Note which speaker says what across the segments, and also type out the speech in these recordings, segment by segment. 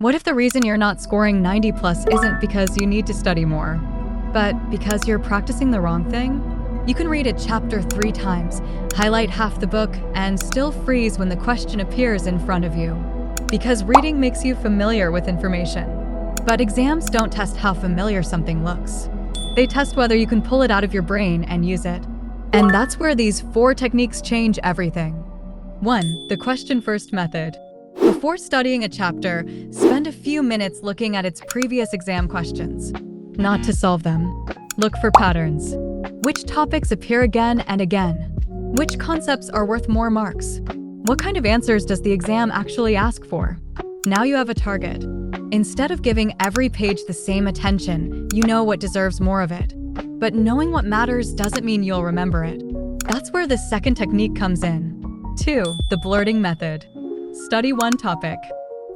Speaker 1: What if the reason you're not scoring 90 plus isn't because you need to study more, but because you're practicing the wrong thing? You can read a chapter 3 times, highlight half the book, and still freeze when the question appears in front of you. Because reading makes you familiar with information. But exams don't test how familiar something looks. They test whether you can pull it out of your brain and use it. And that's where these 4 techniques change everything. 1. The question first method. Before studying a chapter, spend a few minutes looking at its previous exam questions. Not to solve them. Look for patterns. Which topics appear again and again? Which concepts are worth more marks? What kind of answers does the exam actually ask for? Now you have a target. Instead of giving every page the same attention, you know what deserves more of it. But knowing what matters doesn't mean you'll remember it. That's where the second technique comes in. 2. The blurting method. Study one topic,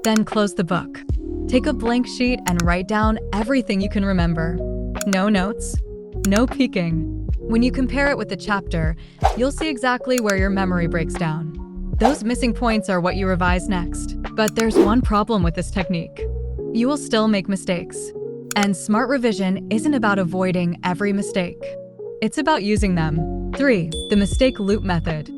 Speaker 1: then close the book. Take a blank sheet and write down everything you can remember. No notes, no peeking. When you compare it with the chapter, you'll see exactly where your memory breaks down. Those missing points are what you revise next. But there's one problem with this technique. You will still make mistakes. And smart revision isn't about avoiding every mistake. It's about using them. 3. The mistake loop method.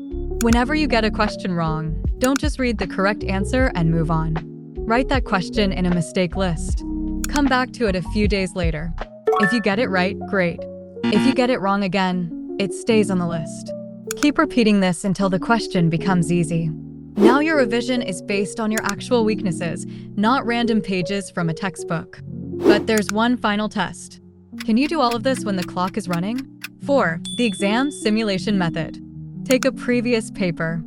Speaker 1: Whenever you get a question wrong, don't just read the correct answer and move on. Write that question in a mistake list. Come back to it a few days later. If you get it right, great. If you get it wrong again, it stays on the list. Keep repeating this until the question becomes easy. Now your revision is based on your actual weaknesses, not random pages from a textbook. But there's one final test. Can you do all of this when the clock is running? 4. The exam simulation method. Take a previous paper.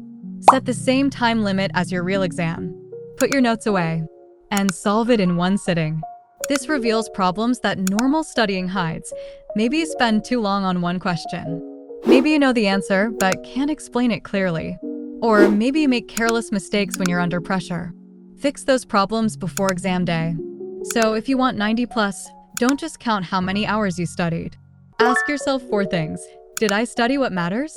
Speaker 1: Set the same time limit as your real exam. Put your notes away and solve it in one sitting. This reveals problems that normal studying hides. Maybe you spend too long on one question. Maybe you know the answer, but can't explain it clearly. Or maybe you make careless mistakes when you're under pressure. Fix those problems before exam day. So if you want 90 plus, don't just count how many hours you studied. Ask yourself 4 things. Did I study what matters?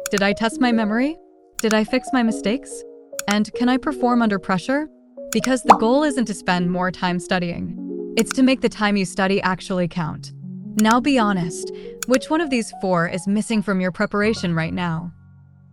Speaker 1: Did I test my memory? Did I fix my mistakes? And can I perform under pressure? Because the goal isn't to spend more time studying. It's to make the time you study actually count. Now be honest. Which one of these 4 is missing from your preparation right now?